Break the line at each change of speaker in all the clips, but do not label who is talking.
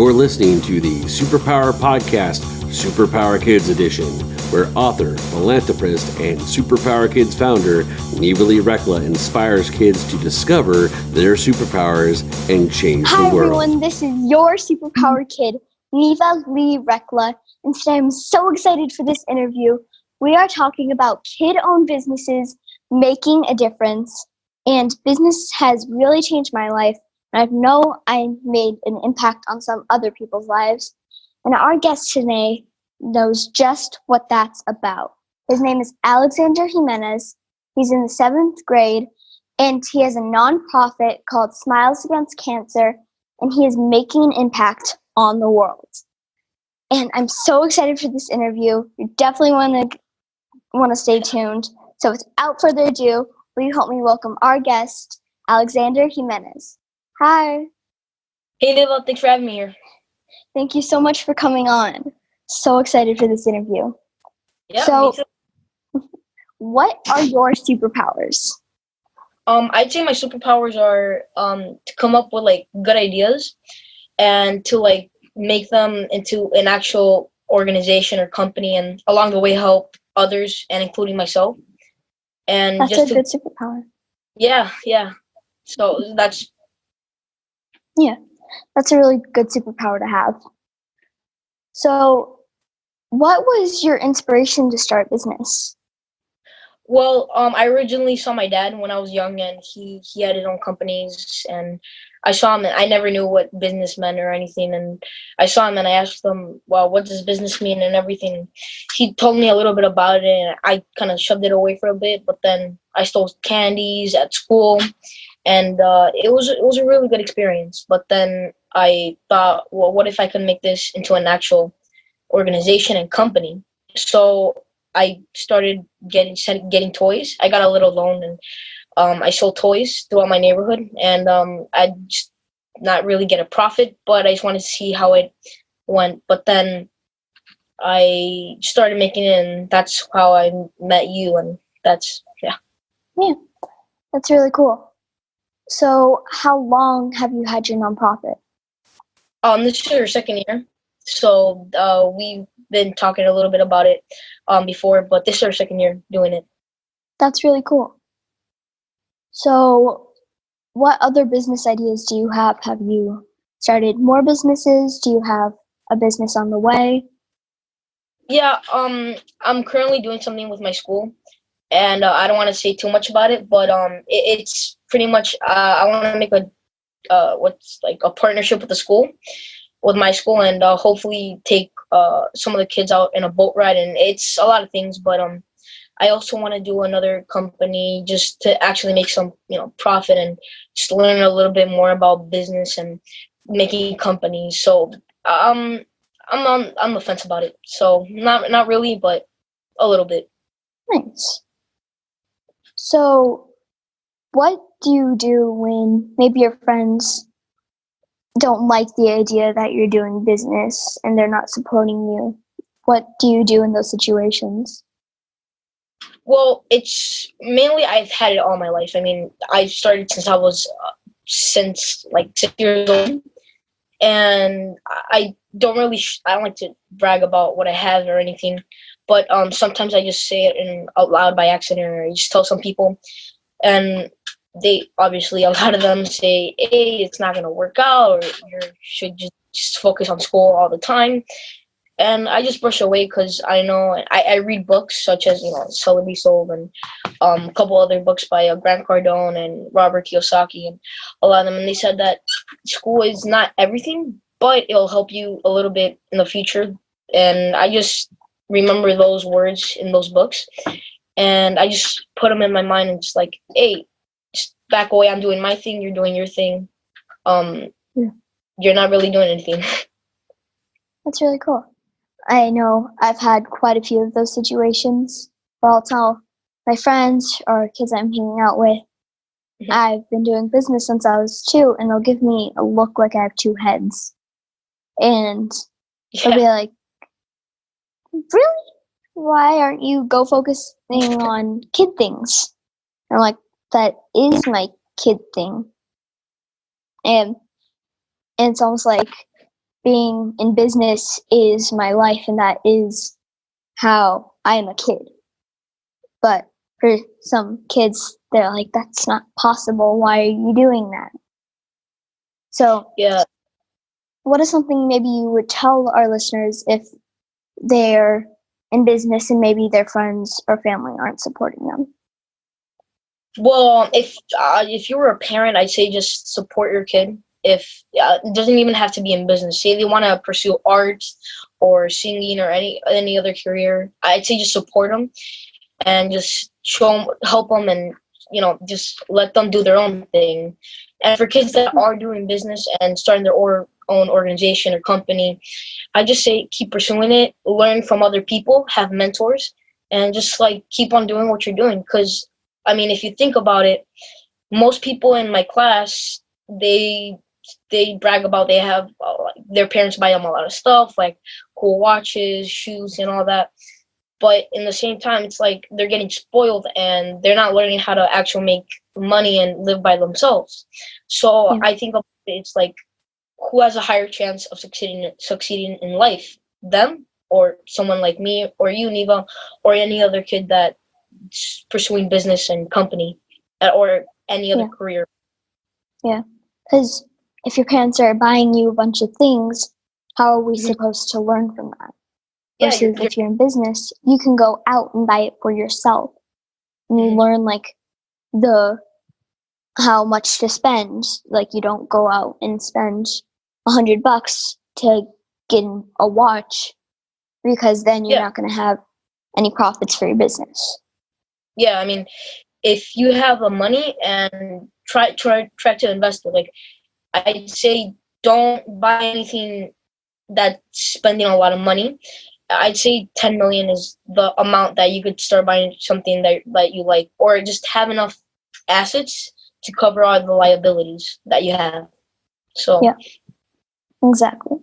You're listening to the Superpower Podcast, Superpower Kids Edition, where author, philanthropist, and Superpower Kids founder Neva Lee Recla inspires kids to discover their superpowers and change the world.
Hi everyone, this is your Superpower Kid, Neva Lee Recla, and today I'm so excited for this interview. We are talking about kid-owned businesses making a difference, and business has really changed my life. I know I made an impact on some other people's lives, and our guest today knows just what that's about. His name is Alexander Jimenez. He's in the 7th grade, and he has a nonprofit called Smiles Against Cancer, and he is making an impact on the world. And I'm so excited for this interview. You definitely want to stay tuned. So without further ado, will you help me welcome our guest, Alexander Jimenez. Hi.
Hey, Neva. Thanks for having me here.
Thank you so much for coming on. So excited for this interview.
Yeah,
so,
me too.
What are your superpowers?
I'd say my superpowers are to come up with like good ideas and to like make them into an actual organization or company, and along the way help others and including myself. And
That's
just
a good superpower.
Yeah. So that's
a really good superpower to have. So, what was your inspiration to start business?
Well, I originally saw my dad when I was young, and he had his own companies, and I saw him, and I never knew what business meant or anything, and I saw him, and I asked him, well, what does business mean and everything. He told me a little bit about it, and I kind of shoved it away for a bit, but then I stole candies at school, and it was a really good experience. But then I thought, well, what if I could make this into an actual organization and company? So I started getting toys. I got a little loan, and I sold toys throughout my neighborhood, and I just not really get a profit, but I just wanted to see how it went. But then I started making it, and that's how I met you, and that's.
Yeah, that's really cool. So, how long have you had your nonprofit?
This is our second year, so we've been talking a little bit about it before, but this is our second year doing it.
That's really cool. So, what other business ideas do you have? Have you started more businesses? Do you have a business on the way?
Yeah, I'm currently doing something with my school, and I don't want to say too much about it, but it's pretty much I want to make a partnership with the school, with my school, and hopefully take some of the kids out in a boat ride, and it's a lot of things, but I also want to do another company just to actually make some profit and just learn a little bit more about business and making companies. So I'm on the fence about it. So not really, but a little bit.
Nice. So, what do you do when maybe your friends don't like the idea that you're doing business and they're not supporting you? What do you do in those situations?
Well, it's mainly I've had it all my life. I mean, I started since I was like 6 years old, and I don't like to brag about what I have or anything, but sometimes I just say it out loud by accident, or I just tell some people, and they obviously, a lot of them say, hey, it's not going to work out, or you should just focus on school all the time. And I just brush away because I know I read books such as, Sell and Be Sold, and a couple other books by Grant Cardone and Robert Kiyosaki, and a lot of them. And they said that school is not everything, but it'll help you a little bit in the future. And I just remember those words in those books, and I just put them in my mind, and just like, hey, just back away. I'm doing my thing. You're doing your thing. You're not really doing anything.
That's really cool. I know I've had quite a few of those situations where I'll tell my friends or kids I'm hanging out with, I've been doing business since I was 2, and they'll give me a look like I have 2 heads. And they'll be like, really? Why aren't you focusing on kid things? And I'm like, that is my kid thing. And it's almost like being in business is my life and that is how I am a kid. But for some kids, they're like, that's not possible. Why are you doing that? So,
Yeah.
what is something maybe you would tell our listeners if they're in business and maybe their friends or family aren't supporting them?
Well, if you were a parent, I'd say just support your kid. If it doesn't even have to be in business. Say they want to pursue art or singing or any other career, I'd say just support them and just help them, and just let them do their own thing. And for kids that are doing business and starting their own organization or company, I just say keep pursuing it, learn from other people, have mentors, and just like keep on doing what you're doing. Because I mean, if you think about it, most people in my class, they brag about they have their parents buy them a lot of stuff like cool watches, shoes, and all that. But in the same time, it's like they're getting spoiled and they're not learning how to actually make money and live by themselves. So I think it's like, who has a higher chance of succeeding in life, them or someone like me or you, Neva, or any other kid that's pursuing business and company or any other career?
Yeah, because if your parents are buying you a bunch of things, how are we supposed to learn from that? Versus if you're in business, you can go out and buy it for yourself. And you learn like how much to spend. Like you don't go out and spend $100 to get a watch, because then you're not going to have any profits for your business.
Yeah, I mean, if you have the money and try to invest it, like I'd say don't buy anything that's spending a lot of money. I'd say 10 million is the amount that you could start buying something that you like, or just have enough assets to cover all the liabilities that you have. So
yeah, exactly.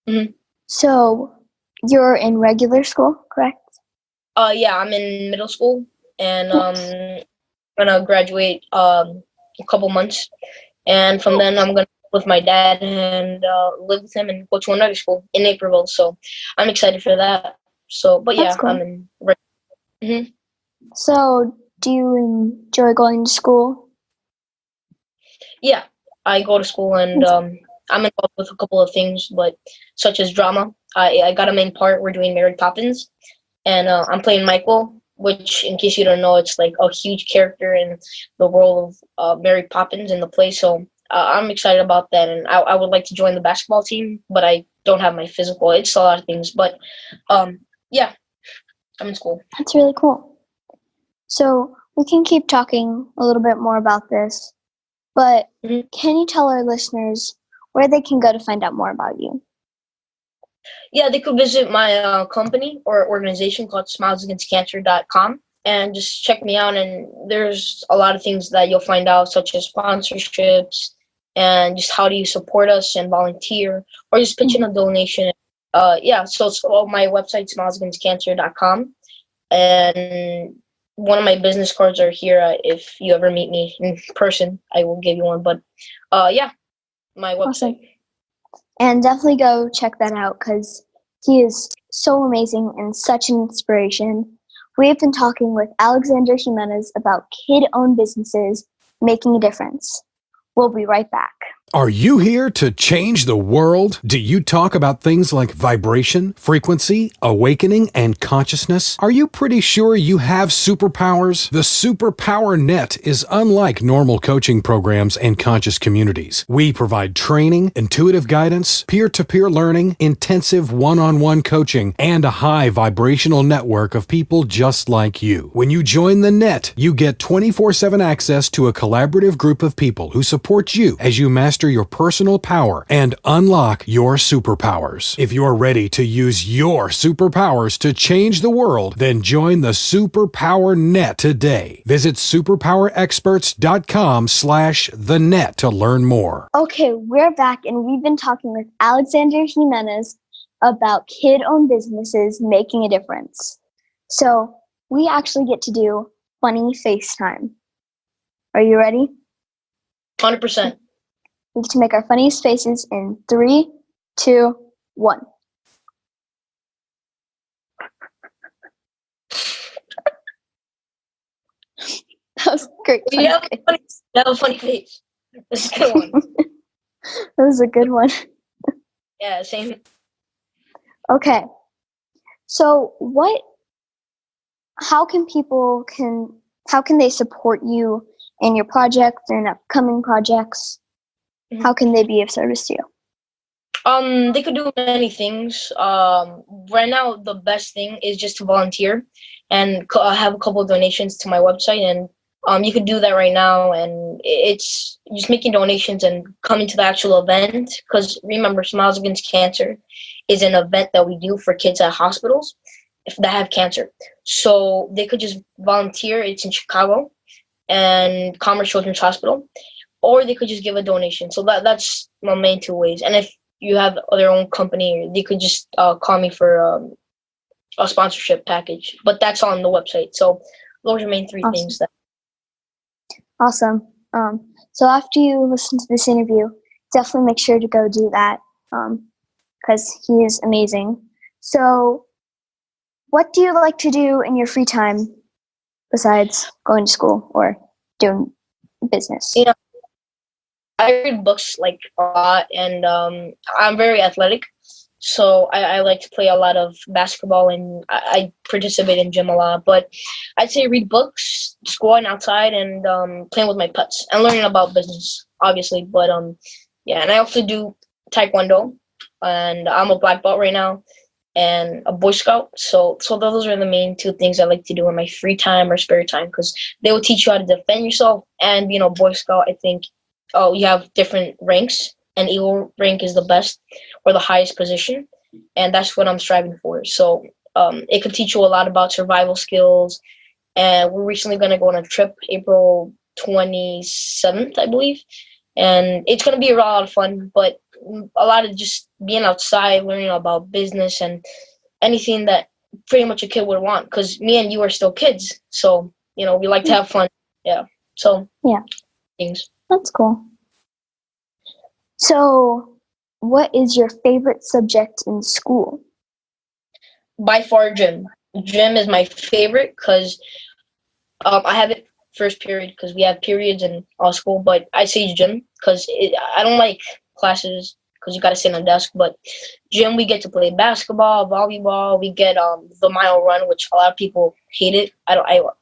Mm-hmm.
So you're in regular school, correct?
Yeah, I'm in middle school, and I'm gonna graduate a couple months, and from then I'm gonna with my dad and live with him and go to another school in Naperville. So I'm excited for that. So, but yeah,
cool.
I'm in. Mm-hmm.
So, do you enjoy going to school?
Yeah, I go to school and I'm involved with a couple of things, but such as drama. I got a main part. We're doing Mary Poppins, and I'm playing Michael, which, in case you don't know, it's like a huge character in the world of Mary Poppins in the play. So I'm excited about that, and I would like to join the basketball team, but I don't have my physical. It's a lot of things, but yeah, I'm in school.
That's really cool. So we can keep talking a little bit more about this, but can you tell our listeners where they can go to find out more about you?
Yeah, they could visit my company or organization called smilesagainstcancer.com and just check me out. And there's a lot of things that you'll find out, such as sponsorships and just how do you support us and volunteer or just pitch in a donation. So my website, smilesagainstcancer.com. And one of my business cards are here. If you ever meet me in person, I will give you one. But my website.
Awesome. And definitely go check that out because he is so amazing and such an inspiration. We have been talking with Alexander Jimenez about kid-owned businesses making a difference. We'll be right back.
Are you here to change the world? Do you talk about things like vibration, frequency, awakening, and consciousness? Are you pretty sure you have superpowers? The Superpower Net is unlike normal coaching programs and conscious communities. We provide training, intuitive guidance, peer-to-peer learning, intensive one-on-one coaching, and a high vibrational network of people just like you. When you join the net, you get 24/7 access to a collaborative group of people who support you as you master your personal power and unlock your superpowers. If you're ready to use your superpowers to change the world, then join the Superpower Net today. Visit superpowerexperts.com/thenet to learn more.
Okay, we're back and we've been talking with Alexander Jimenez about kid-owned businesses making a difference. So we actually get to do funny FaceTime. Are you ready?
100%.
We get to make our funniest faces in 3, 2, 1. That was great.
You have a funny face. This is a good one.
That was a good one.
Yeah, same.
Okay. So how can they support you in your project and upcoming projects?
Mm-hmm.
How can they be of service to you?
They could do many things. Right now, the best thing is just to volunteer and have a couple of donations to my website. And you could do that right now. And it's just making donations and coming to the actual event. Because remember, Smiles Against Cancer is an event that we do for kids at hospitals that have cancer. So they could just volunteer. It's in Chicago and Commerce Children's Hospital. Or they could just give a donation. So that's my main two ways. And if you have their own company, they could just call me for a sponsorship package. But that's on the website. So those are the main three things.
Awesome. So after you listen to this interview, definitely make sure to go do that because he is amazing. So what do you like to do in your free time besides going to school or doing business?
Yeah. I read books like a lot, and I'm very athletic, so I like to play a lot of basketball, and I participate in gym a lot. But I'd say read books, just going outside, and playing with my pets, and learning about business, obviously. But yeah, and I also do Taekwondo, and I'm a black belt right now, and a Boy Scout. So those are the main two things I like to do in my free time or spare time, because they will teach you how to defend yourself. And Boy Scout, I think. You have different ranks, and Eagle rank is the best or the highest position, and that's what I'm striving for. So it could teach you a lot about survival skills, and we're recently going to go on a trip April 27th, I believe, and it's going to be a lot of fun, but a lot of just being outside, learning about business and anything that pretty much a kid would want, because me and you are still kids, so we like to have fun. Yeah. So things.
That's cool. So, what is your favorite subject in school?
By far, gym. Gym is my favorite because I have it first period because we have periods in all school, but I say gym because I don't like classes because you got to sit on a desk, but gym, we get to play basketball, volleyball, we get the mile run, which a lot of people hate it. I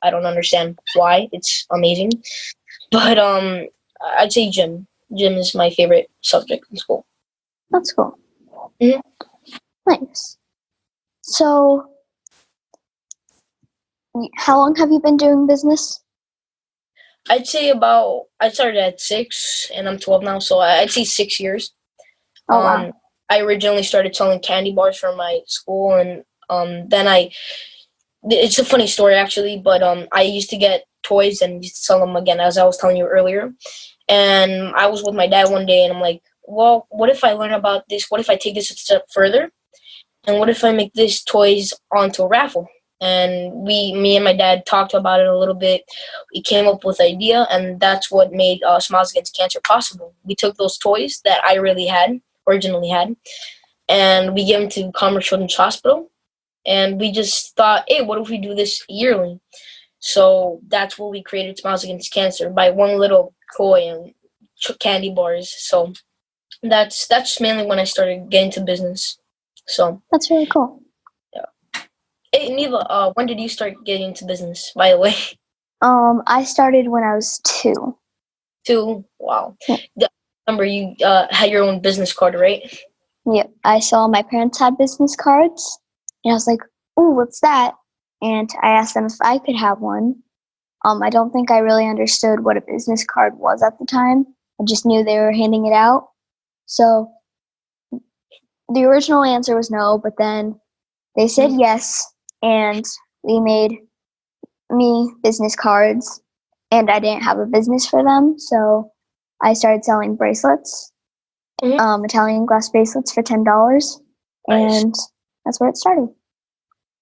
don't understand why. It's amazing. But I'd say gym. Gym is my favorite subject in school.
That's cool.
Mm-hmm.
Nice. So, how long have you been doing business?
I'd say I started at 6 and I'm 12 now, so I'd say 6 years.
Oh, wow.
I originally started selling candy bars from my school, and then it's a funny story actually, but I used to get toys and used to sell them again, as I was telling you earlier. And I was with my dad one day, and I'm like, well, what if I learn about this? What if I take this a step further? And what if I make these toys onto a raffle? And me and my dad talked about it a little bit. We came up with an idea, and that's what made Smiles Against Cancer possible. We took those toys that I originally had, and we gave them to Commerce Children's Hospital. And we just thought, hey, what if we do this yearly? So that's what we created Smiles Against Cancer, by one little toy and candy bars. So that's mainly when I started getting to business. So
that's really cool.
Yeah. Hey, Neva, when did you start getting into business, by the way?
I started when I was 2.
2? Wow.
Yeah.
I remember you had your own business card, right?
Yep. I saw my parents had business cards, and I was like, "Ooh, what's that?" And I asked them if I could have one. I don't think I really understood what a business card was at the time. I just knew they were handing it out. So the original answer was no, but then they said yes, and they made me business cards, and I didn't have a business for them, so I started selling bracelets, Italian glass bracelets for $10, and that's where it started.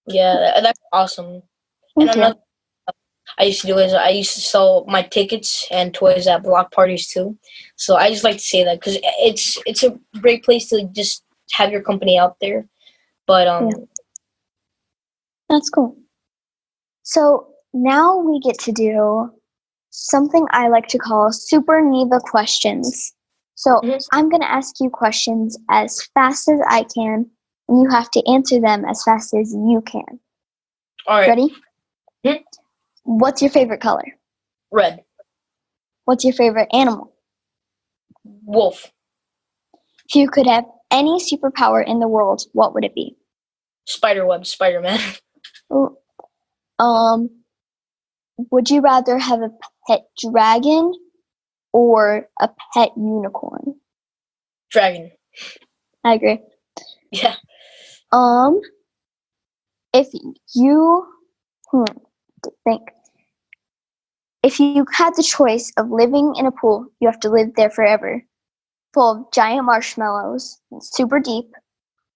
Yeah, that's awesome.
Thank
and
you.
Another I used to do is I used to sell my tickets and toys at block parties too. So I just like to say that because it's a great place to just have your company out there. But
That's cool. So now we get to do something I like to call Super Neva questions. So I'm going to ask you questions as fast as I can, and you have to answer them as fast as you can.
all right.
Ready?
Mm-hmm.
What's your favorite color?
Red.
What's your favorite animal?
Wolf.
If you could have any superpower in the world, what would it be?
Spiderweb. Spider-Man.
Ooh. Would you rather have a pet dragon or a pet unicorn?
Dragon.
I agree.
Yeah.
If you think if you had the choice of living in a pool, you have to live there forever, full of giant marshmallows, super deep,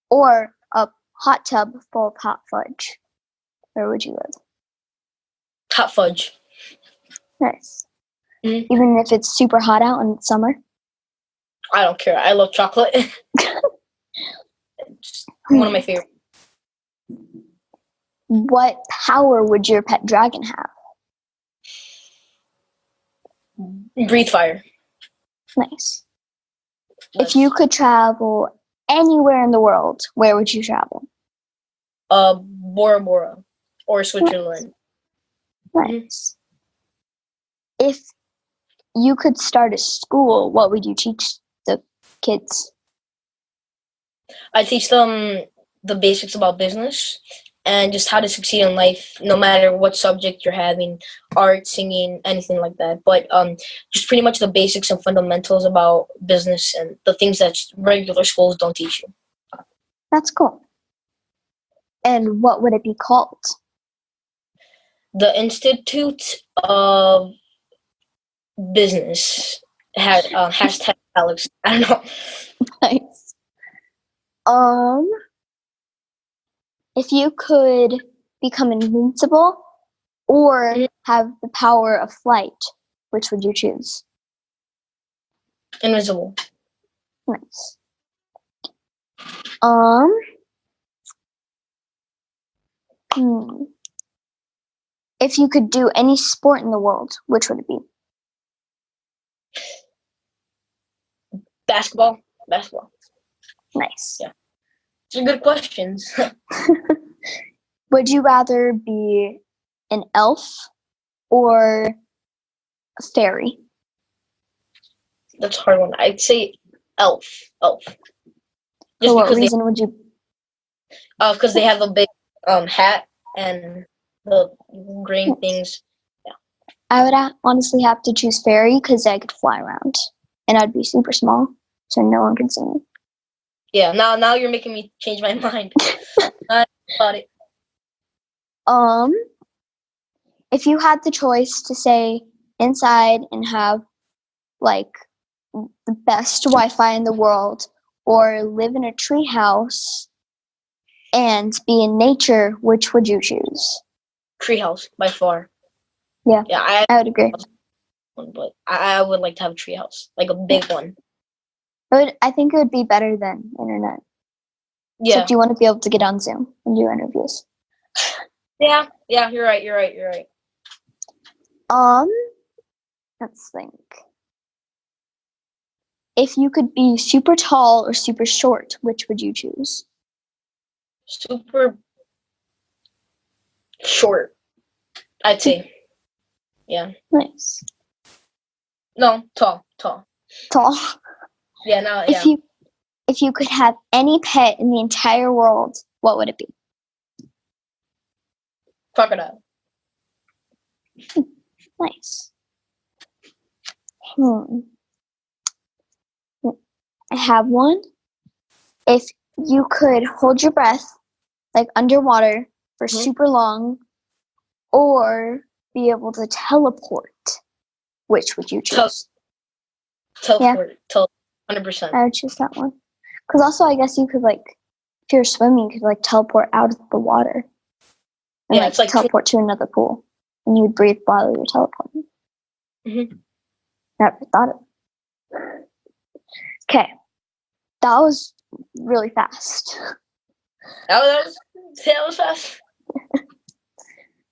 or a hot tub full of hot fudge, where would you live?
Hot fudge.
Nice.
Mm-hmm.
Even if it's super hot out in summer?
I don't care. I love chocolate. It's one of my favorite.
What power would your pet dragon have?
Breathe fire.
Nice. If you could travel anywhere in the world, where would you travel?
Bora Bora or Switzerland.
Nice. If you could start a school, what would you teach the kids?
I teach them the basics about business and just how to succeed in life, no matter what subject you're having, art, singing, anything like that. But just pretty much the basics and fundamentals about business and the things that regular schools don't teach you.
That's cool. And what would it be called?
The Institute of Business had hashtag Alex. I don't know.
Nice. If you could become invincible or have the power of flight, which would you choose?
Invisible.
Nice. If you could do any sport in the world, which would it be?
Basketball. Basketball.
Nice.
Yeah. These are good questions.
Would you rather be an elf or a fairy?
That's a hard one. I'd say elf. Elf.
For what reason would you?
Because they have a big hat and the green things. Yeah.
I would honestly have to choose fairy because I could fly around, and I'd be super small, so no one could see me.
Yeah. Now you're making me change my mind. I thought it.
If you had the choice to stay inside and have like the best Wi-Fi in the world, or live in a tree house and be in nature, which would you choose?
Treehouse by far.
Yeah.
Yeah,
I would agree.
But I would like to have a treehouse, like a big one.
I think it would be better than internet.
Yeah.
Except you want to be able to get on Zoom and do interviews.
Yeah, you're right.
Let's think. If you could be super tall or super short, which would you choose?
Super short, I'd say. Yeah.
Nice.
No, tall.
Tall.
Yeah, yeah.
If you could have any pet in the entire world, what would it be?
Crocodile.
Nice. I have one. If you could hold your breath, like underwater, for super long, or be able to teleport, which would you choose?
Teleport. 100%.
I would choose that one. Because also, I guess you could, like, if you're swimming, you could, like, teleport out of the water. And,
Yeah, it's like
teleport to another pool. And you would breathe while you're teleporting.
Mm-hmm.
Never thought of it. Okay. That was really fast.
That was fast.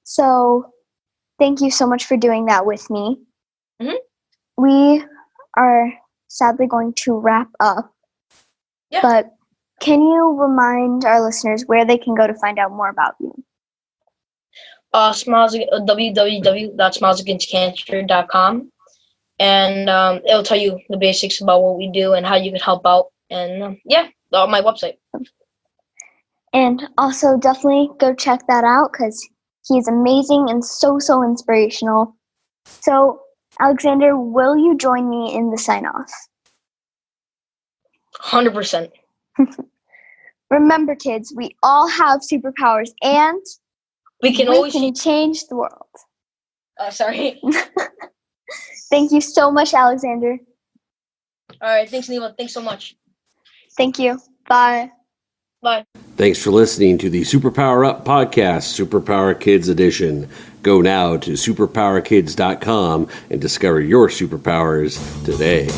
So, thank you so much for doing that with me.
Mhm.
We are sadly going to wrap up.
Yeah.
But can you remind our listeners where they can go to find out more about you?
www.smilesagainstcancer.com, and it'll tell you the basics about what we do and how you can help out. And on my website.
And also definitely go check that out because he's amazing and so inspirational. So, Alexander, will you join me in the sign-off?
100%.
Remember, kids, we all have superpowers and
We can
change the world.
Sorry.
Thank you so much, Alexander.
All right. Thanks, Neva. Thanks so much.
Thank you. Bye.
Bye.
Thanks for listening to the Superpower Up podcast, Superpower Kids Edition. Go now to superpowerkids.com and discover your superpowers today.